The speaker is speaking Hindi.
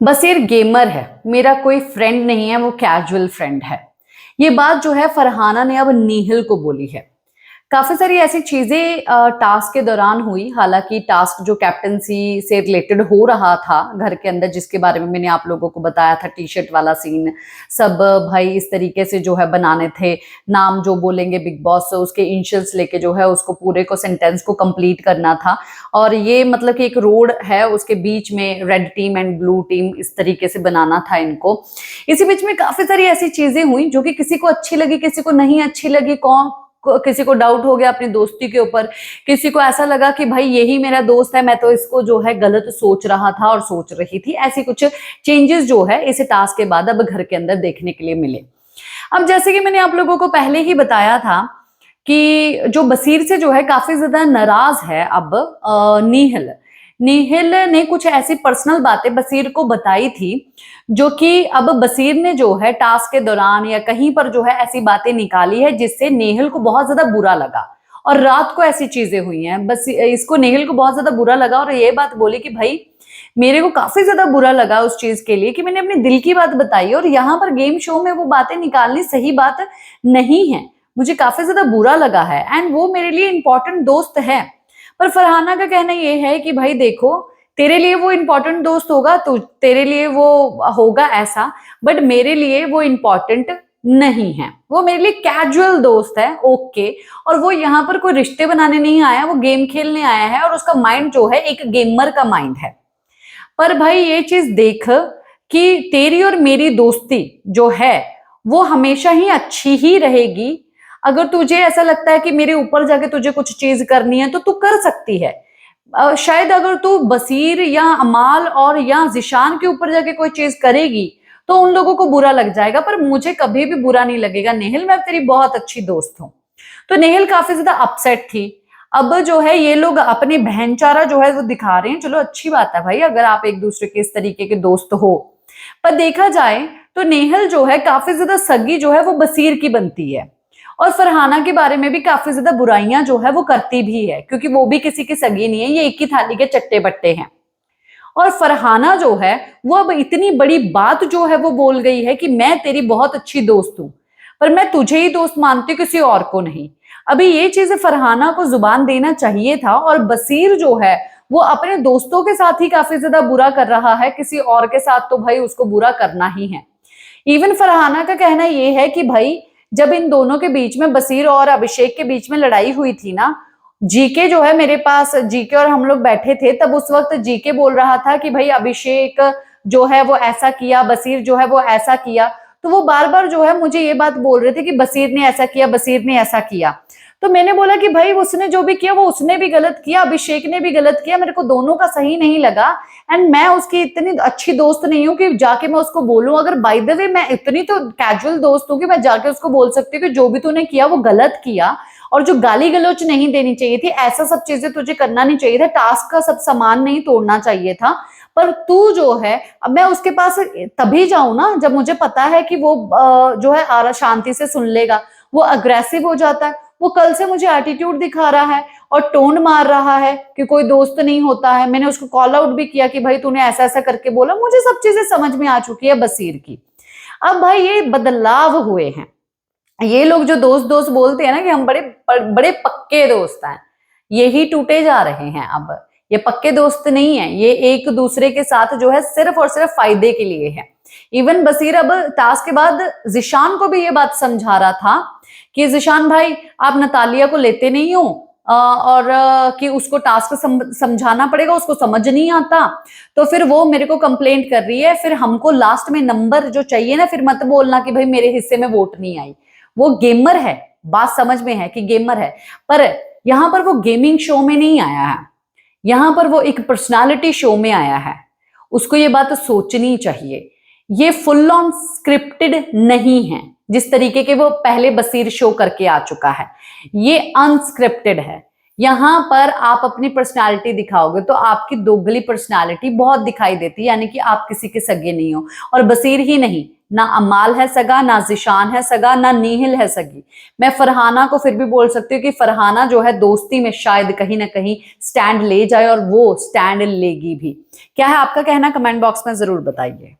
बसीर गेमर है, मेरा कोई फ्रेंड नहीं है, वो कैजुअल फ्रेंड है। ये बात जो है फरहाना ने अब नीहिल को बोली है। काफी सारी ऐसी चीजें टास्क के दौरान हुई। हालांकि टास्क जो कैप्टनसी से रिलेटेड हो रहा था घर के अंदर, जिसके बारे में मैंने आप लोगों को बताया था, टी शर्ट वाला सीन सब भाई इस तरीके से जो है बनाने थे। नाम जो बोलेंगे बिग बॉस उसके इनिशियल्स लेके जो है उसको पूरे को सेंटेंस को कंप्लीट करना था। और ये मतलब कि एक रोड है, उसके बीच में red team and blue team इस तरीके से बनाना था इनको। इसी बीच में काफी सारी ऐसी चीजें हुई जो कि किसी को अच्छी लगी, किसी को नहीं अच्छी लगी। किसी को डाउट हो गया अपनी दोस्ती के ऊपर, किसी को ऐसा लगा कि भाई यही मेरा दोस्त है, मैं तो इसको जो है गलत सोच रहा था और सोच रही थी। ऐसी कुछ चेंजेस जो है इस टास्क के बाद अब घर के अंदर देखने के लिए मिले। अब जैसे कि मैंने आप लोगों को पहले ही बताया था कि जो बसीर से जो है काफी ज्यादा नाराज है अब नीहिल। नीहिल ने कुछ ऐसी पर्सनल बातें बसीर को बताई थी जो कि अब बसीर ने जो है टास्क के दौरान या कहीं पर जो है ऐसी बातें निकाली है जिससे नेहिल को बहुत ज्यादा बुरा लगा। और रात को ऐसी चीजें हुई हैं, बस इसको नेहिल को बहुत ज्यादा बुरा लगा और ये बात बोली कि भाई मेरे को काफी ज्यादा बुरा लगा उस चीज के लिए कि मैंने अपने दिल की बात बताई और यहाँ पर गेम शो में वो बातें निकालनी सही बात नहीं है। मुझे काफी ज्यादा बुरा लगा है एंड वो मेरे लिए इंपॉर्टेंट दोस्त है। पर फरहाना का कहना ये है कि भाई देखो, तेरे लिए वो इंपॉर्टेंट दोस्त होगा, तो तेरे लिए वो होगा ऐसा, बट मेरे लिए वो इंपॉर्टेंट नहीं है। वो मेरे लिए कैजुअल दोस्त है, ओके। और वो यहाँ पर कोई रिश्ते बनाने नहीं आया, वो गेम खेलने आया है और उसका माइंड जो है एक गेमर का माइंड है। पर भाई ये चीज देख कि तेरी और मेरी दोस्ती जो है वो हमेशा ही अच्छी ही रहेगी। अगर तुझे ऐसा लगता है कि मेरे ऊपर जाके तुझे कुछ चीज करनी है तो तू कर सकती है। शायद अगर तू बसीर या अमाल और या जिशान के ऊपर जाके कोई चीज करेगी तो उन लोगों को बुरा लग जाएगा, पर मुझे कभी भी बुरा नहीं लगेगा। नेहिल, मैं तेरी बहुत अच्छी दोस्त हूँ। तो नेहिल काफी ज्यादा अपसेट थी। अब जो है ये लोग अपनी बहनचारा जो है वो दिखा रहे हैं। चलो अच्छी बात है भाई, अगर आप एक दूसरे के इस तरीके के दोस्त हो। पर देखा जाए तो नेहिल जो है काफी ज्यादा सगी जो है वो बसीर की बनती है और फरहाना के बारे में भी काफी ज्यादा बुराइयां जो है वो करती भी है, क्योंकि वो भी किसी की सगी नहीं है, ये एक ही थाली के चट्टे बट्टे हैं। और फरहाना जो है वो अब इतनी बड़ी बात जो है वो बोल गई है कि मैं तेरी बहुत अच्छी दोस्त हूं, पर मैं तुझे ही दोस्त मानती हूँ, किसी और को नहीं। अभी ये चीज फरहाना को जुबान देना चाहिए था। और बसीर जो है वो अपने दोस्तों के साथ ही काफी ज्यादा बुरा कर रहा है, किसी और के साथ तो भाई उसको बुरा करना ही है। इवन फरहाना का कहना ये है कि भाई जब इन दोनों के बीच में, बसीर और अभिषेक के बीच में लड़ाई हुई थी ना, जीके जो है मेरे पास, जीके और हम लोग बैठे थे तब, उस वक्त जीके बोल रहा था कि भाई अभिषेक जो है वो ऐसा किया, बसीर जो है वो ऐसा किया। तो वो बार बार जो है मुझे ये बात बोल रहे थे कि बसीर ने ऐसा किया, बसीर ने ऐसा किया। तो मैंने बोला कि भाई उसने जो भी किया वो उसने भी गलत किया, अभिषेक ने भी गलत किया, मेरे को दोनों का सही नहीं लगा। एंड मैं उसकी इतनी अच्छी दोस्त नहीं हूँ कि जाके मैं उसको बोलूं। अगर बाय द वे मैं इतनी तो कैजुअल दोस्त हूँ कि मैं जाके उसको बोल सकती हूँ कि जो भी तूने किया वो गलत किया, और जो गाली गलौच नहीं देनी चाहिए थी, ऐसा सब चीजें तुझे करना नहीं चाहिए था, टास्क का सब सामान नहीं तोड़ना चाहिए था। पर तू जो है, अब मैं उसके पास तभी जाऊं ना जब मुझे पता है कि वो जो है शांति से सुन लेगा। वो अग्रेसिव हो जाता है। वो कल से मुझे एटीट्यूड दिखा रहा है और टोन मार रहा है कि कोई दोस्त नहीं होता है। मैंने उसको कॉल आउट भी किया कि भाई तूने ऐसा ऐसा करके बोला। मुझे सब चीजें समझ में आ चुकी है बसीर की। अब भाई ये बदलाव हुए हैं। ये लोग जो दोस्त दोस्त बोलते हैं ना कि हम बड़े बड़े पक्के दोस्त हैं, यही टूटे जा रहे हैं। अब ये पक्के दोस्त नहीं है, ये एक दूसरे के साथ जो है सिर्फ और सिर्फ फायदे के लिए है। इवन बसीर अब टास्क के बाद जिशान को भी ये बात समझा रहा था कि जिशान भाई आप नतालिया को लेते नहीं हो, और कि उसको टास्क समझाना पड़ेगा, उसको समझ नहीं आता। तो फिर वो मेरे को कंप्लेंट कर रही है, फिर हमको लास्ट में नंबर जो चाहिए ना, फिर मत बोलना कि भाई मेरे हिस्से में वोट नहीं आई। वो गेमर है, बात समझ में है कि गेमर है, पर यहां पर वो गेमिंग शो में नहीं आया है, यहां पर वो एक पर्सनालिटी शो में आया है। उसको ये बात सोचनी चाहिए। ये फुल ऑन स्क्रिप्टेड नहीं है जिस तरीके के वो पहले बसीर शो करके आ चुका है। ये अनस्क्रिप्टेड है। यहाँ पर आप अपनी पर्सनालिटी दिखाओगे तो आपकी दोगली पर्सनालिटी बहुत दिखाई देती है, यानी कि आप किसी के सगे नहीं हो। और बसीर ही नहीं, ना अमाल है सगा, ना जिशान है सगा, ना नीहिल है सगी। मैं फरहाना को फिर भी बोल सकती हूँ कि फरहाना जो है दोस्ती में शायद कहीं ना कहीं स्टैंड ले जाए, और वो स्टैंड लेगी भी। क्या है आपका कहना, कमेंट बॉक्स में जरूर बताइए।